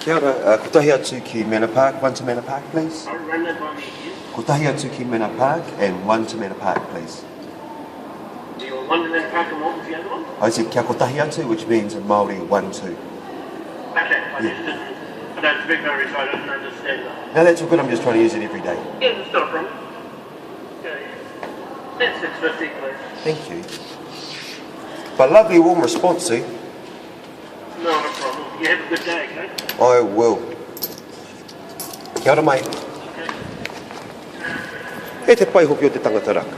Kia ora, ko tahi atu ki Manor Park, one to Manor Park, please. I'll run that by me again. Ko tahi atu ki Manor Park and one to Manor Park, please. Do you want one and then pack them off with the other one? I said kia ko tahi atu, which means in Māori, 1, 2. Okay, I just didn't. I don't speak Maori, so I don't understand that. No, that's all good, I'm just trying to use it every day. Yeah, that's not a problem. Okay. That's 650, please. Thank you. But lovely warm response, eh? Not a problem. You have a good day, okay? I will. Kia ora mai. Okay. E te pai hoki o te tangata raka.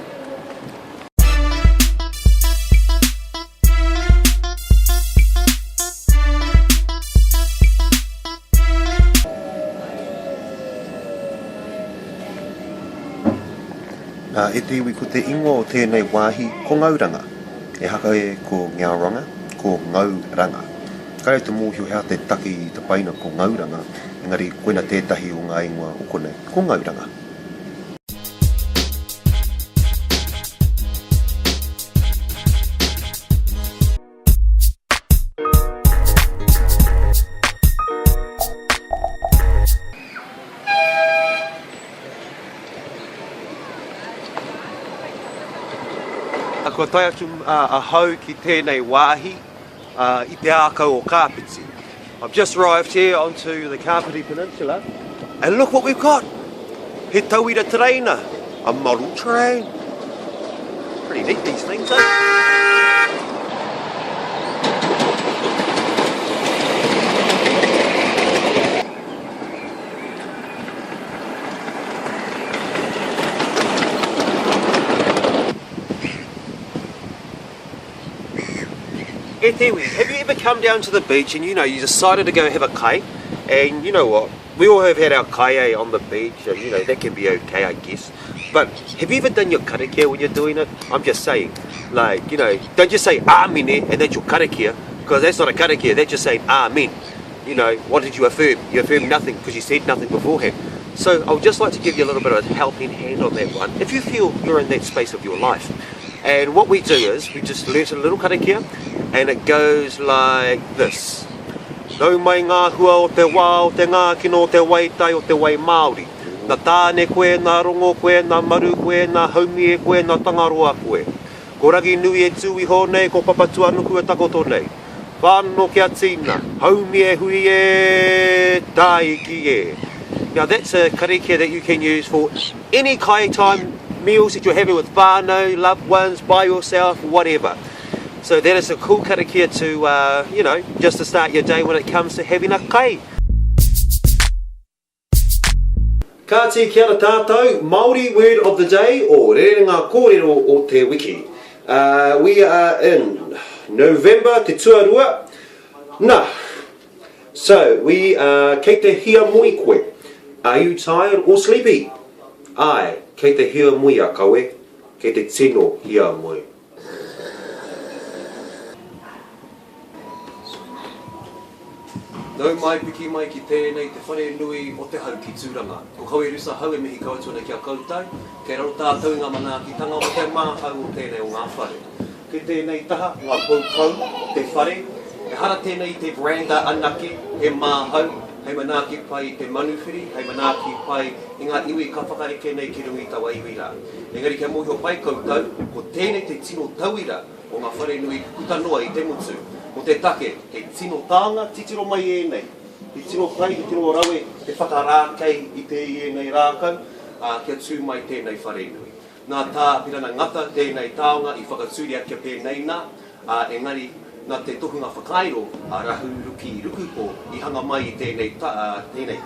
E te iwi ko te ingo o tēnei wāhi ko ngauranga. E haka e ko Ngauranga, ko Ngauranga. Kare te mōhio hea te taki i te paina ko Ngauranga, engari koina tētahi o ngā ingoa o konei, ko Ngauranga. Ko tai atu a hau ki tēnei wāhi I te ākau o Kāpiti. I've just arrived here onto the Kapiti Peninsula and look what we've got. He tauira trainer, a model train. Pretty neat these things, eh? Have you ever come down to the beach and you decided to go have a kai, and you know what, we all have had our kai on the beach, and that can be okay, I guess, but have you ever done your karakia when you're doing it? I'm just saying, like, don't just say amen and that's your karakia, because that's not a karakia, that's just saying amen. What did you affirm? You affirmed nothing because you said nothing beforehand. So I would just like to give you a little bit of a helping hand on that one, if you feel you're in that space of your life. And what we do is, we just learn a little karakia, and it goes like this. Nau mai ngā hua o te wā o te ngā kino o te waitai o te wai Māori. Nā tāne koe, nā rongo koe, nā maru koe, nā haumie koe, nā tangaroa koe. Ko ragi nui e tūi hōnei, ko papatua nuku e takoto nei. Whāno kia tīna, haumie hui e, tai ki e. Now that's a karakia that you can use for any kai time meals that you're having with whānau, loved ones, by yourself, whatever. So that is a cool karakia to, just to start your day when it comes to having a kai. Ka te kia ora tātou, Māori word of the day, o rerenga kōrero o te wiki. We are in November, te tuarua. Nah, so we are kei te hia mui koe. Are you tired or sleepy? Ai, kei te hia mui a kawe, kei te tino hia mui. Nau mai piki mai ki tēnei te whare nui o te hau ki tūranga. Ko kawe rusa hau e mihi kautuana kia koutou. Kei raro tātou ngā manaakitanga o te māhau o tēnei o ngā whare. Ki tēnei taha, ngā poukau, te whare. E hara tēnei te veranda anake, he māhau. Hei manaaki pai te manuwhiri, hei manaaki pai i ngā iwi ka whakareke nei ki rungi tawa iwira. Engari kia mōhio pai koutou, ko tēnei te tino tauira o ngā whare nui kutanoa i te mutu. O te take, te tino tānga, titiro mai e nei. Te tino kai, te tino rawe, te whakarākei i te i e nei rākau, kia tū mai tēnei whare nui. Nā tā pirana ngata tēnei tāonga i whakatūri akia pēnei nā, engari nā te tohunga whakairo a rahu ruki rukupo i hanga mai i tēnei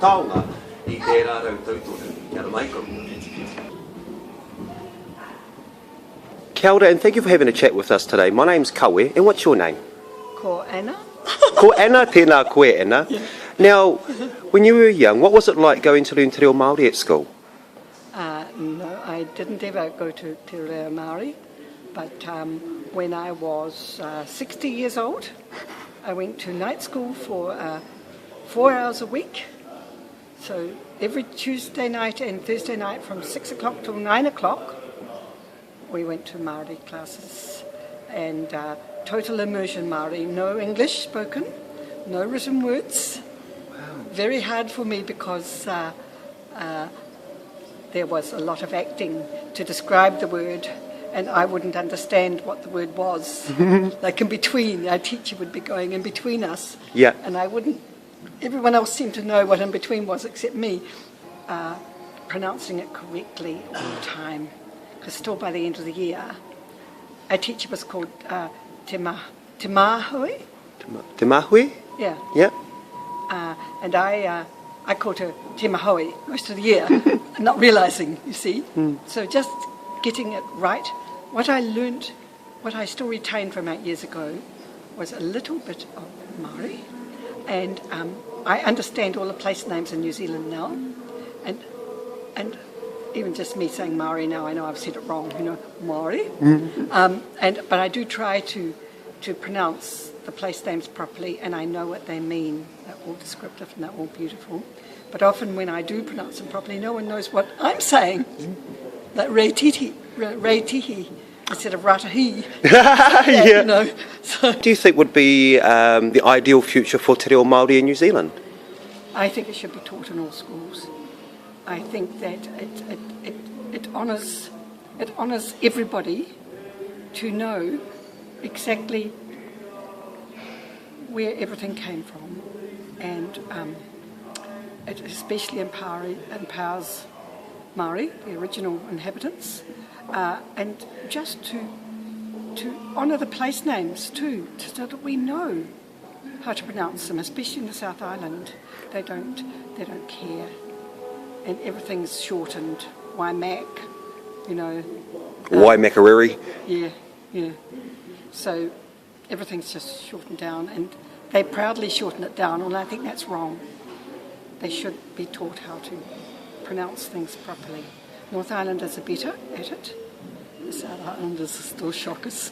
tāonga i te rārau tautoru. Kia ora mai koe. Kia ora, and thank you for having a chat with us today. My name's Kawe, and what's your name? Ko Anna. Ko Anna, tēnā koe Anna. Yeah. Now, when you were young, what was it like going to learn te reo Māori at school? No, I didn't ever go to te reo Māori, but when I was 60 years old, I went to night school for 4 hours a week. So every Tuesday night and Thursday night from 6 o'clock till 9 o'clock, we went to Māori classes. and total immersion Māori, no English spoken, no written words. Very hard for me because there was a lot of acting to describe the word, and I wouldn't understand what the word was. Like in between, our teacher would be going in between us, Yeah. and I wouldn't. Everyone else seemed to know what in between was except me, pronouncing it correctly all the time. Because still by the end of the year, our teacher was called Te Mahui. Te mahui? Yeah. Yeah. And I called her Te Mahui most of the year, not realising, you see. So just getting it right. What I learnt, what I still retained from 8 years ago, was a little bit of Māori. And I understand all the place names in New Zealand now. And even just me saying Māori now, I know I've said it wrong, Māori. But I do try to pronounce the place names properly, and I know what they mean. They're all descriptive and they're all beautiful. But often when I do pronounce them properly, no one knows what I'm saying. Like reitihi instead of ratahi. Yeah. So Do you think would be the ideal future for te reo Māori in New Zealand? I think it should be taught in all schools. I think that it honours everybody to know exactly where everything came from, and it especially empowers Māori, the original inhabitants, and just to honour the place names too, so that we know how to pronounce them, especially in the South Island. They don't care. And everything's shortened. Waimak, Waimakariri. Yeah. So everything's just shortened down, and they proudly shorten it down, and I think that's wrong. They should be taught how to pronounce things properly. North Islanders are better at it. The South Islanders are still shockers.